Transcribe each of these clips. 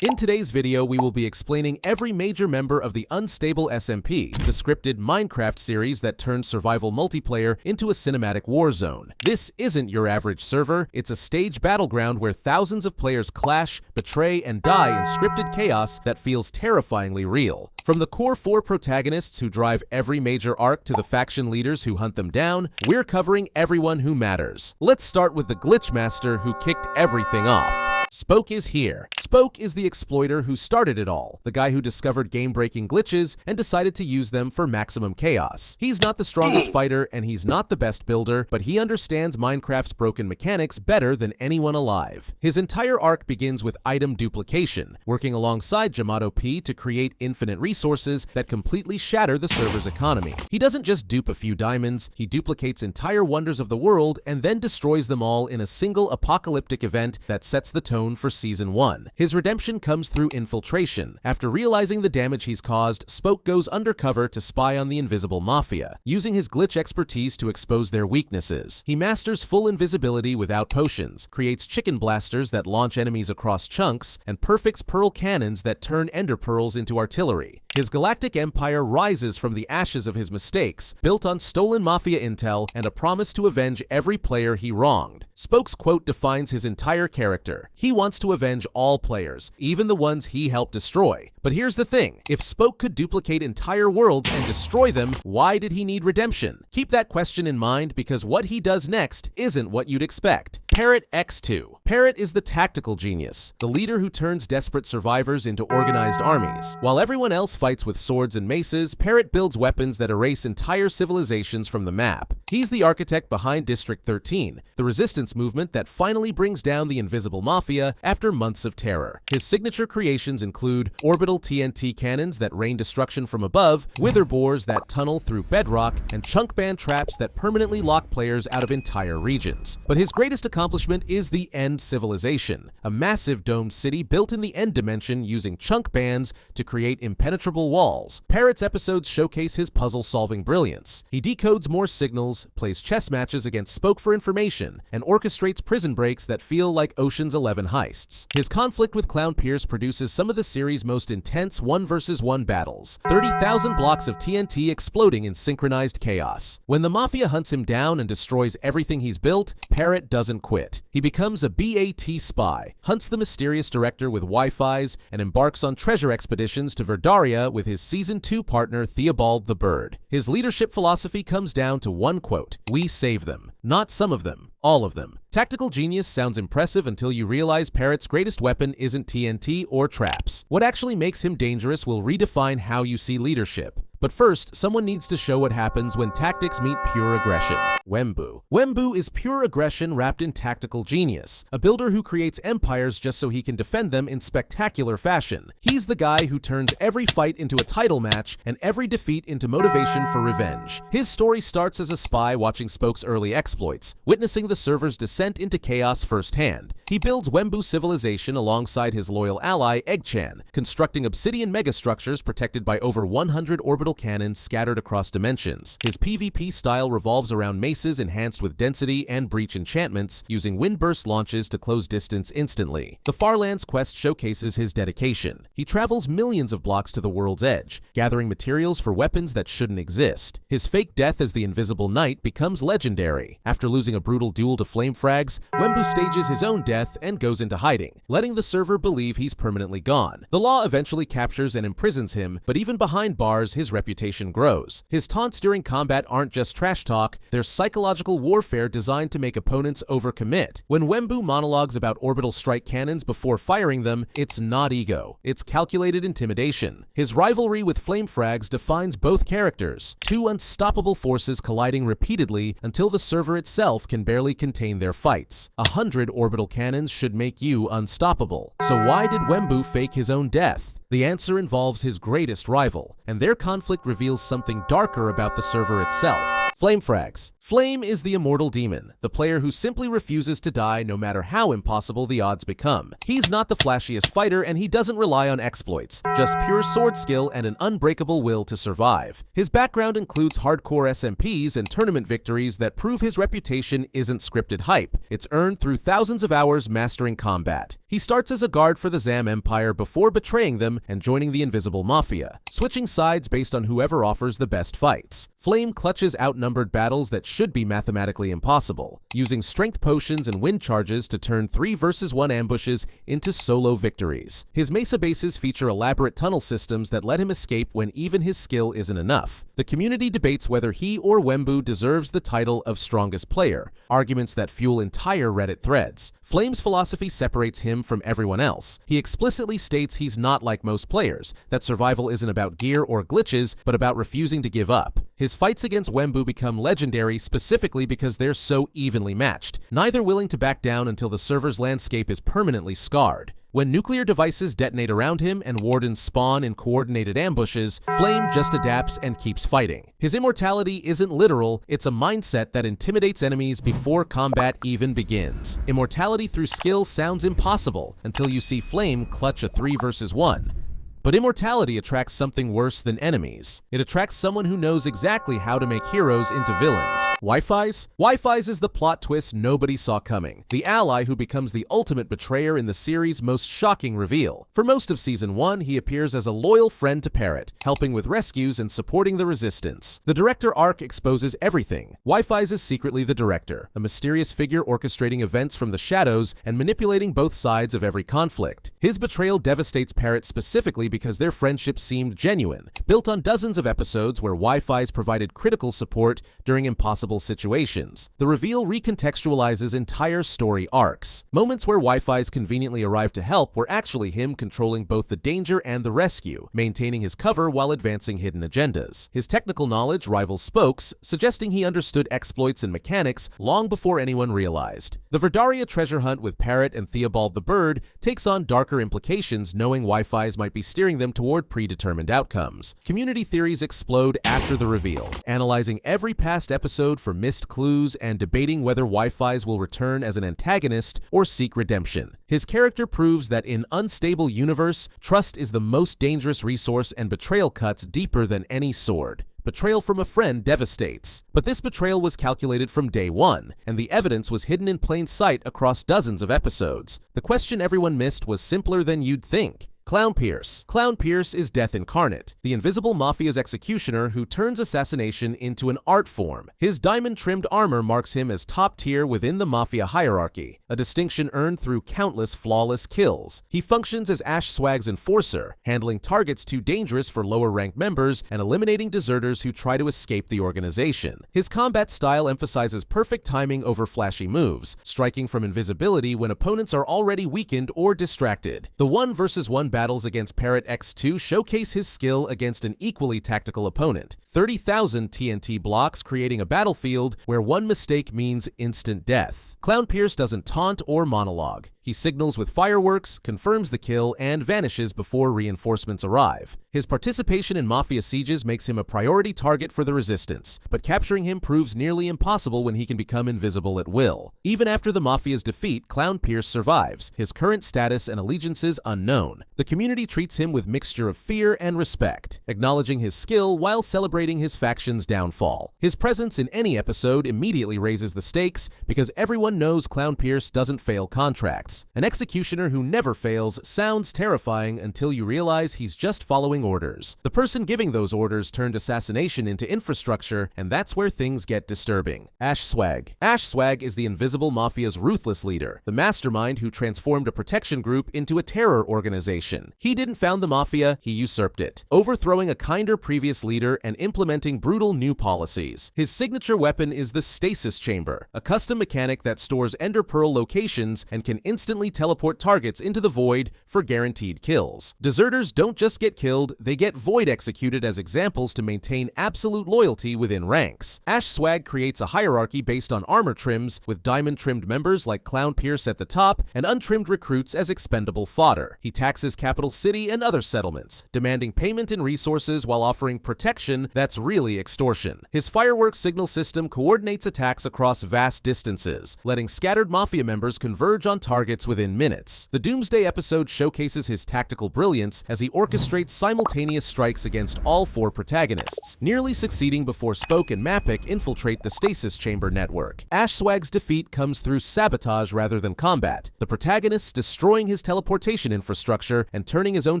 In today's video, we will be explaining every major member of the Unstable SMP, the scripted Minecraft series that turned survival multiplayer into a cinematic war zone. This isn't your average server, it's a stage battleground where thousands of players clash, betray, and die in scripted chaos that feels terrifyingly real. From the core 4 protagonists who drive every major arc to the faction leaders who hunt them down, we're covering everyone who matters. Let's start with the glitch master who kicked everything off. Spoke is here. Spoke is the exploiter who started it all, the guy who discovered game-breaking glitches and decided to use them for maximum chaos. He's not the strongest fighter and he's not the best builder, but he understands Minecraft's broken mechanics better than anyone alive. His entire arc begins with item duplication, working alongside Jamato P to create infinite resources that completely shatter the server's economy. He doesn't just dupe a few diamonds, he duplicates entire wonders of the world and then destroys them all in a single apocalyptic event that sets the tone for Season 1. His redemption comes through infiltration. After realizing the damage he's caused, Spoke goes undercover to spy on the invisible mafia, using his glitch expertise to expose their weaknesses. He masters full invisibility without potions, creates chicken blasters that launch enemies across chunks, and perfects pearl cannons that turn ender pearls into artillery. His galactic empire rises from the ashes of his mistakes, built on stolen mafia intel and a promise to avenge every player he wronged. Spoke's quote defines his entire character. He wants to avenge all players, even the ones he helped destroy. But here's the thing, if Spoke could duplicate entire worlds and destroy them, why did he need redemption? Keep that question in mind because what he does next isn't what you'd expect. Parrot X2. Parrot is the tactical genius, the leader who turns desperate survivors into organized armies. While everyone else fights with swords and maces, Parrot builds weapons that erase entire civilizations from the map. He's the architect behind District 13, the resistance movement that finally brings down the invisible mafia after months of terror. His signature creations include orbital TNT cannons that rain destruction from above, wither bores that tunnel through bedrock, and chunk band traps that permanently lock players out of entire regions. But his greatest accomplishment is the End Civilization, a massive domed city built in the End dimension using chunk bands to create impenetrable walls. Parrot's episodes showcase his puzzle-solving brilliance. He decodes more signals, plays chess matches against Spoke for information, and orchestrates prison breaks that feel like Ocean's 11 heists. His conflict with Clown Pierce produces some of the series' most intense 1v1 battles, 30,000 blocks of TNT exploding in synchronized chaos. When the mafia hunts him down and destroys everything he's built, Parrot doesn't quit. He becomes a BAT spy, hunts the mysterious director with Wi-Fis, and embarks on treasure expeditions to Verdaria with his Season 2 partner Theobald the Bird. His leadership philosophy comes down to one quote: "We save them. Not some of them, all of them." Tactical genius sounds impressive until you realize Parrot's greatest weapon isn't TNT or traps. What actually makes him dangerous will redefine how you see leadership. But first, someone needs to show what happens when tactics meet pure aggression. Wemu. Wemu is pure aggression wrapped in tactical genius, a builder who creates empires just so he can defend them in spectacular fashion. He's the guy who turns every fight into a title match and every defeat into motivation for revenge. His story starts as a spy watching Spoke's early exploits, witnessing the server's descent into chaos firsthand. He builds Wemu civilization alongside his loyal ally Eggchan, constructing obsidian megastructures protected by over 100 orbital cannons scattered across dimensions. His PvP style revolves around maces enhanced with density and breach enchantments, using windburst launches to close distance instantly. The Farlands quest showcases his dedication. He travels millions of blocks to the world's edge, gathering materials for weapons that shouldn't exist. His fake death as the Invisible Knight becomes legendary. After losing a brutal duel to flame frags, Wemu stages his own death and goes into hiding, letting the server believe he's permanently gone. The law eventually captures and imprisons him, but even behind bars, his reputation grows. His taunts during combat aren't just trash talk, they're psychological warfare designed to make opponents overcommit. When Wemu monologues about orbital strike cannons before firing them, it's not ego, it's calculated intimidation. His rivalry with Flame Frags defines both characters, two unstoppable forces colliding repeatedly until the server itself can barely contain their fights. 100 orbital cannons should make you unstoppable. So why did Wemu fake his own death? The answer involves his greatest rival, and their conflict reveals something darker about the server itself. Frags. Flame is the immortal demon, the player who simply refuses to die no matter how impossible the odds become. He's not the flashiest fighter, and he doesn't rely on exploits, just pure sword skill and an unbreakable will to survive. His background includes hardcore SMPs and tournament victories that prove his reputation isn't scripted hype. It's earned through thousands of hours mastering combat. He starts as a guard for the Zam Empire before betraying them and joining the Invisible Mafia, switching sides based on whoever offers the best fights. Flame clutches outnumbered battles that should be mathematically impossible, using strength potions and wind charges to turn 3 versus 1 ambushes into solo victories. His Mesa bases feature elaborate tunnel systems that let him escape when even his skill isn't enough. The community debates whether he or Wemu deserves the title of strongest player, arguments that fuel entire Reddit threads. Flame's philosophy separates him from everyone else. He explicitly states he's not like most players, that survival isn't about gear or glitches, but about refusing to give up. His fights against Wemu become legendary specifically because they're so evenly matched, neither willing to back down until the server's landscape is permanently scarred. When nuclear devices detonate around him and wardens spawn in coordinated ambushes, Flame just adapts and keeps fighting. His immortality isn't literal, it's a mindset that intimidates enemies before combat even begins. Immortality through skill sounds impossible until you see Flame clutch a 3 versus 1. But immortality attracts something worse than enemies. It attracts someone who knows exactly how to make heroes into villains. Wifi's is the plot twist nobody saw coming. The ally who becomes the ultimate betrayer in the series' most shocking reveal. For most of Season 1, he appears as a loyal friend to Parrot, helping with rescues and supporting the resistance. The director arc exposes everything. Wifi's is secretly the director, a mysterious figure orchestrating events from the shadows and manipulating both sides of every conflict. His betrayal devastates Parrot specifically because their friendship seemed genuine, built on dozens of episodes where Wifi's provided critical support during impossible situations. The reveal recontextualizes entire story arcs. Moments where Wifi's conveniently arrived to help were actually him controlling both the danger and the rescue, maintaining his cover while advancing hidden agendas. His technical knowledge rivals Spoke's, suggesting he understood exploits and mechanics long before anyone realized. The Verdaria treasure hunt with Parrot and Theobald the bird takes on darker implications, knowing Wifi's might be steering them toward predetermined outcomes. Community theories explode after the reveal, analyzing every past episode for missed clues and debating whether Wifi's will return as an antagonist or seek redemption. His character proves that in Unstable universe, trust is the most dangerous resource and betrayal cuts deeper than any sword. Betrayal from a friend devastates. But this betrayal was calculated from day one, and the evidence was hidden in plain sight across dozens of episodes. The question everyone missed was simpler than you'd think. Clown Pierce is death incarnate, the Invisible Mafia's executioner who turns assassination into an art form. His diamond-trimmed armor marks him as top tier within the Mafia hierarchy, a distinction earned through countless flawless kills. He functions as Ash Swag's enforcer, handling targets too dangerous for lower-ranked members and eliminating deserters who try to escape the organization. His combat style emphasizes perfect timing over flashy moves, striking from invisibility when opponents are already weakened or distracted. The 1 versus 1 battles against Parrot X2 showcase his skill against an equally tactical opponent. 30,000 TNT blocks creating a battlefield where one mistake means instant death. Clown Pierce doesn't taunt or monologue. He signals with fireworks, confirms the kill, and vanishes before reinforcements arrive. His participation in Mafia sieges makes him a priority target for the Resistance, but capturing him proves nearly impossible when he can become invisible at will. Even after the Mafia's defeat, Clown Pierce survives, his current status and allegiances unknown. The community treats him with mixture of fear and respect, acknowledging his skill while celebrating his faction's downfall. His presence in any episode immediately raises the stakes because everyone knows Clown Pierce doesn't fail contracts. An executioner who never fails sounds terrifying until you realize he's just following orders. The person giving those orders turned assassination into infrastructure, and that's where things get disturbing. Ash Swag is the Invisible Mafia's ruthless leader, the mastermind who transformed a protection group into a terror organization. He didn't found the Mafia, he usurped it, overthrowing a kinder previous leader and implementing brutal new policies. His signature weapon is the Stasis Chamber, a custom mechanic that stores Ender Pearl locations and can instantly teleport targets into the void for guaranteed kills. Deserters don't just get killed, they get void executed as examples to maintain absolute loyalty within ranks. Ash Swag creates a hierarchy based on armor trims, with diamond-trimmed members like Clown Pierce at the top and untrimmed recruits as expendable fodder. He taxes capital city and other settlements, demanding payment in resources while offering protection that's really extortion. His fireworks signal system coordinates attacks across vast distances, letting scattered mafia members converge on targets within minutes. The Doomsday episode showcases his tactical brilliance as he orchestrates simultaneous strikes against all 4 protagonists, nearly succeeding before Spoke and Mapicc infiltrate the stasis chamber network. Swag's defeat comes through sabotage rather than combat, the protagonists destroying his teleportation infrastructure and turning his own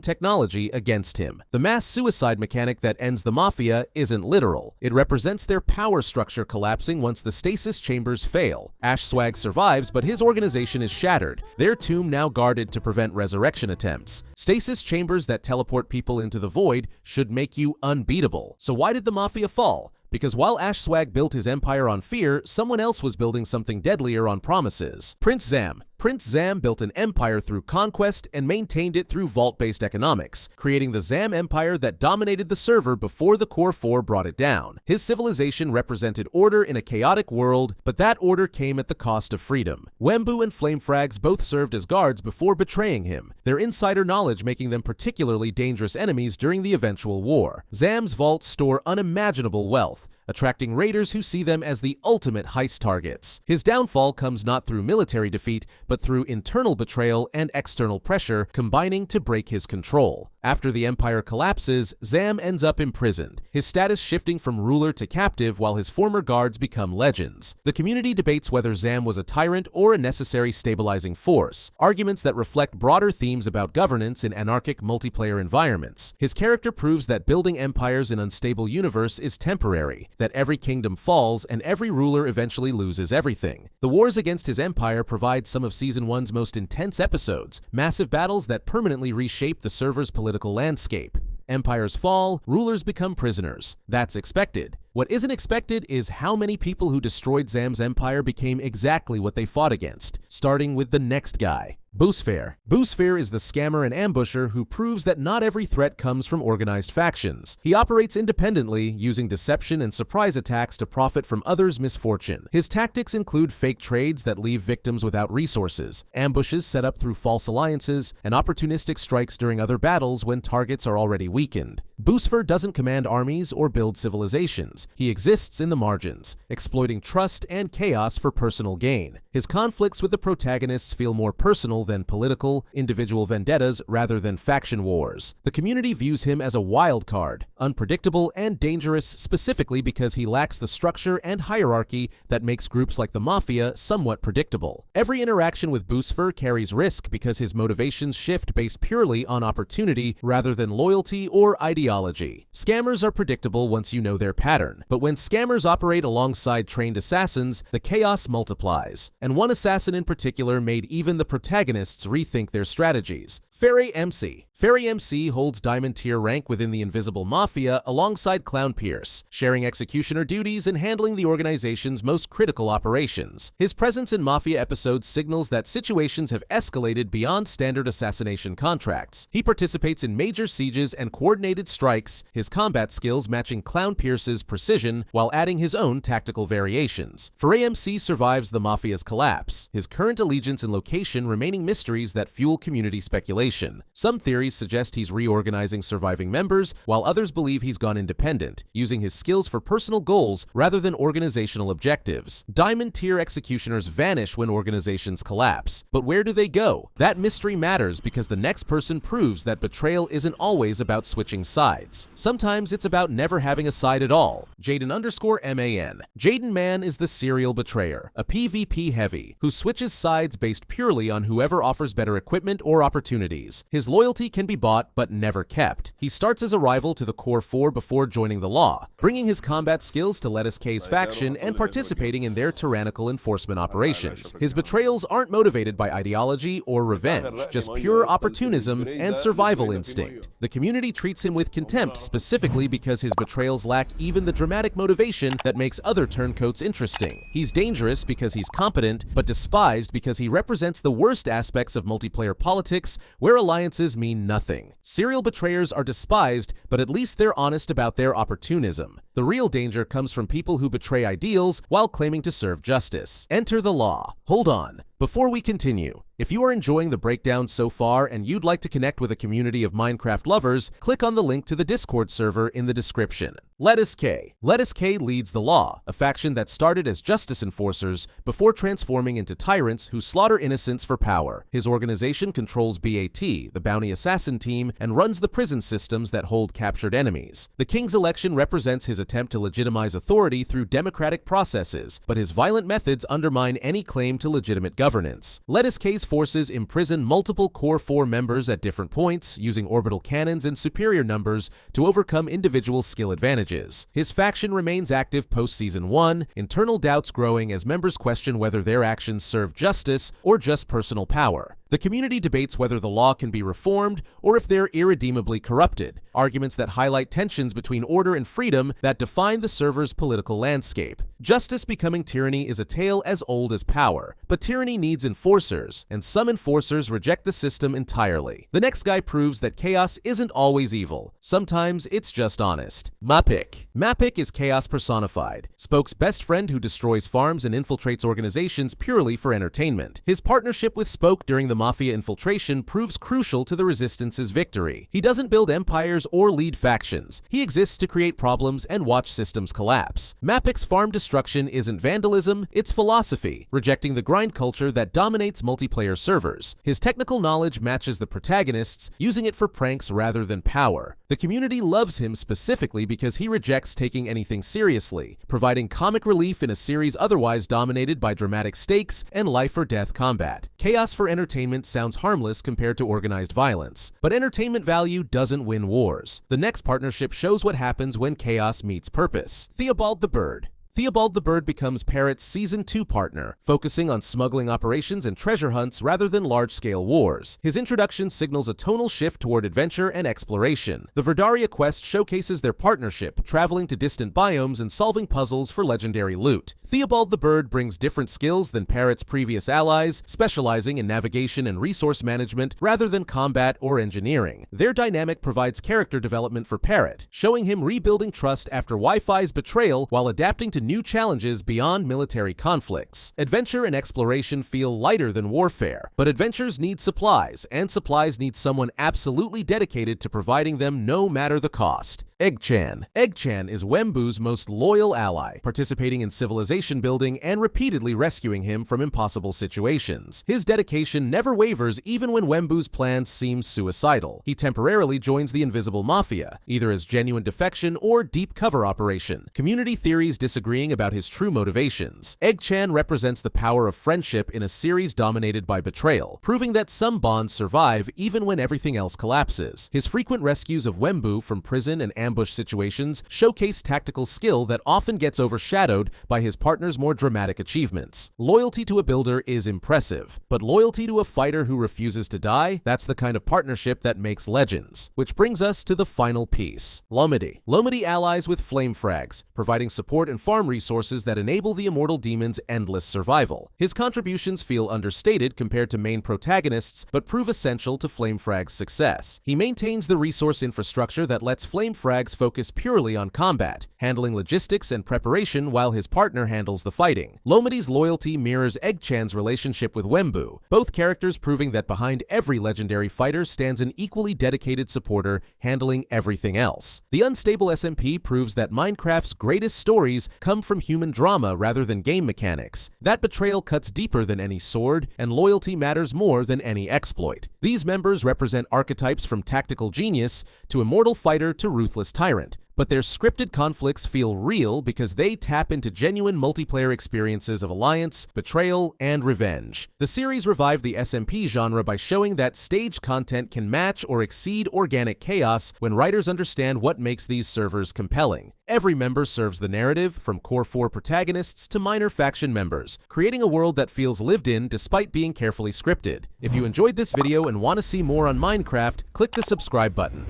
technology against him. The mass suicide mechanic that ends the Mafia isn't literal. It represents their power structure collapsing once the stasis chambers fail. Swag survives, but his organization is shattered, their tomb now guarded to prevent resurrection attempts. Stasis chambers that teleport people into the void should make you unbeatable. So why did the Mafia fall? Because while Swag built his empire on fear, someone else was building something deadlier on promises. Prince Zam built an empire through conquest and maintained it through vault-based economics, creating the Zam Empire that dominated the server before the Core 4 brought it down. His civilization represented order in a chaotic world, but that order came at the cost of freedom. Wemu and Frags both served as guards before betraying him, their insider knowledge making them particularly dangerous enemies during the eventual war. Zam's vaults store unimaginable wealth, attracting raiders who see them as the ultimate heist targets. His downfall comes not through military defeat, but through internal betrayal and external pressure combining to break his control. After the empire collapses, Zam ends up imprisoned, his status shifting from ruler to captive while his former guards become legends. The community debates whether Zam was a tyrant or a necessary stabilizing force, arguments that reflect broader themes about governance in anarchic multiplayer environments. His character proves that building empires in unstable universe is temporary, that every kingdom falls and every ruler eventually loses everything. The wars against his empire provide some of Season 1's most intense episodes, massive battles that permanently reshape the server's political landscape. Empires fall, rulers become prisoners. That's expected. What isn't expected is how many people who destroyed Zam's empire became exactly what they fought against, starting with the next guy. Boosfer. Boosfer is the scammer and ambusher who proves that not every threat comes from organized factions. He operates independently, using deception and surprise attacks to profit from others' misfortune. His tactics include fake trades that leave victims without resources, ambushes set up through false alliances, and opportunistic strikes during other battles when targets are already weakened. Boosfer doesn't command armies or build civilizations. He exists in the margins, exploiting trust and chaos for personal gain. His conflicts with the protagonists feel more personal than political, individual vendettas rather than faction wars. The community views him as a wild card, unpredictable and dangerous specifically because he lacks the structure and hierarchy that makes groups like the Mafia somewhat predictable. Every interaction with Boosfer carries risk because his motivations shift based purely on opportunity rather than loyalty or ideology. Scammers are predictable once you know their pattern, but when scammers operate alongside trained assassins, the chaos multiplies. And one assassin in particular made even the protagonists rethink their strategies. Ferremc. Ferremc holds diamond tier rank within the Invisible Mafia alongside Clown Pierce, sharing executioner duties and handling the organization's most critical operations. His presence in Mafia episodes signals that situations have escalated beyond standard assassination contracts. He participates in major sieges and coordinated strikes, his combat skills matching Clown Pierce's precision while adding his own tactical variations. Ferremc survives the Mafia's collapse, his current allegiance and location remaining mysteries that fuel community speculation. Some theories suggest he's reorganizing surviving members, while others believe he's gone independent, using his skills for personal goals rather than organizational objectives. Diamond tier executioners vanish when organizations collapse, but where do they go? That mystery matters because the next person proves that betrayal isn't always about switching sides. Sometimes it's about never having a side at all. Jaden_Man. Jaden Man is the serial betrayer, a PvP heavy, who switches sides based purely on whoever offers better equipment or opportunities. His loyalty can be bought but never kept. He starts as a rival to the Core 4 before joining the law, bringing his combat skills to Lettuce K's faction and participating in their tyrannical enforcement operations. His betrayals aren't motivated by ideology or revenge, just pure opportunism and survival instinct. The community treats him with contempt specifically because his betrayals lack even the dramatic motivation that makes other turncoats interesting. He's dangerous because he's competent, but despised because he represents the worst aspects of multiplayer politics where alliances mean nothing. Serial betrayers are despised, but at least they're honest about their opportunism. The real danger comes from people who betray ideals while claiming to serve justice. Enter the law. Hold on. Before we continue, if you are enjoying the breakdown so far and you'd like to connect with a community of Minecraft lovers, click on the link to the Discord server in the description. Lettuce K. Lettuce K leads the Law, a faction that started as justice enforcers before transforming into tyrants who slaughter innocents for power. His organization controls BAT, the bounty assassin team, and runs the prison systems that hold captured enemies. The king's election represents his attempt to legitimize authority through democratic processes, but his violent methods undermine any claim to legitimate governance. Lettuce K's forces imprison multiple Core 4 members at different points, using orbital cannons and superior numbers to overcome individual skill advantages. His faction remains active post-Season 1, internal doubts growing as members question whether their actions serve justice or just personal power. The community debates whether the law can be reformed or if they're irredeemably corrupted, arguments that highlight tensions between order and freedom that define the server's political landscape. Justice becoming tyranny is a tale as old as power, but tyranny needs enforcers, and some enforcers reject the system entirely. The next guy proves that chaos isn't always evil. Sometimes it's just honest. Mapicc. Mapicc is chaos personified, Spoke's best friend who destroys farms and infiltrates organizations purely for entertainment. His partnership with Spoke during the Mafia infiltration proves crucial to the Resistance's victory. He doesn't build empires or lead factions. He exists to create problems and watch systems collapse. Mapicc's farm destruction isn't vandalism, it's philosophy, rejecting the grind culture that dominates multiplayer servers. His technical knowledge matches the protagonists, using it for pranks rather than power. The community loves him specifically because he rejects taking anything seriously, providing comic relief in a series otherwise dominated by dramatic stakes and life-or-death combat. Chaos for entertainment sounds harmless compared to organized violence, but entertainment value doesn't win wars. The next partnership shows what happens when chaos meets purpose. Theobald the Bird. Theobald the Bird becomes Parrot's Season 2 partner, focusing on smuggling operations and treasure hunts rather than large-scale wars. His introduction signals a tonal shift toward adventure and exploration. The Verdaria quest showcases their partnership, traveling to distant biomes and solving puzzles for legendary loot. Theobald the Bird brings different skills than Parrot's previous allies, specializing in navigation and resource management rather than combat or engineering. Their dynamic provides character development for Parrot, showing him rebuilding trust after Wifi's betrayal while adapting to new challenges beyond military conflicts. Adventure and exploration feel lighter than warfare, but adventures need supplies, and supplies need someone absolutely dedicated to providing them no matter the cost. Eggchan. Eggchan is Wemu's most loyal ally, participating in civilization building and repeatedly rescuing him from impossible situations. His dedication never wavers even when Wemu's plans seem suicidal. He temporarily joins the Invisible Mafia, either as genuine defection or deep cover operation. Community theories disagreeing about his true motivations. Eggchan represents the power of friendship in a series dominated by betrayal, proving that some bonds survive even when everything else collapses. His frequent rescues of Wemu from prison and ambush situations showcase tactical skill that often gets overshadowed by his partner's more dramatic achievements. Loyalty to a builder is impressive, but loyalty to a fighter who refuses to die, that's the kind of partnership that makes legends. Which brings us to the final piece. Lomedy. Lomedy allies with flame frags, providing support and farm resources that enable the immortal demon's endless survival. His contributions feel understated compared to main protagonists, but prove essential to flame frag's success. He maintains the resource infrastructure that lets flame frags focus purely on combat, handling logistics and preparation while his partner handles the fighting. Lomedy's loyalty mirrors Eggchan's relationship with Wemu, both characters proving that behind every legendary fighter stands an equally dedicated supporter handling everything else. The Unstable SMP proves that Minecraft's greatest stories come from human drama rather than game mechanics. That betrayal cuts deeper than any sword, and loyalty matters more than any exploit. These members represent archetypes from tactical genius to immortal fighter to ruthless tyrant, but their scripted conflicts feel real because they tap into genuine multiplayer experiences of alliance, betrayal, and revenge. The series revived the SMP genre by showing that staged content can match or exceed organic chaos when writers understand what makes these servers compelling. Every member serves the narrative, from Core 4 protagonists to minor faction members, creating a world that feels lived in despite being carefully scripted. If you enjoyed this video and want to see more on Minecraft, click the subscribe button.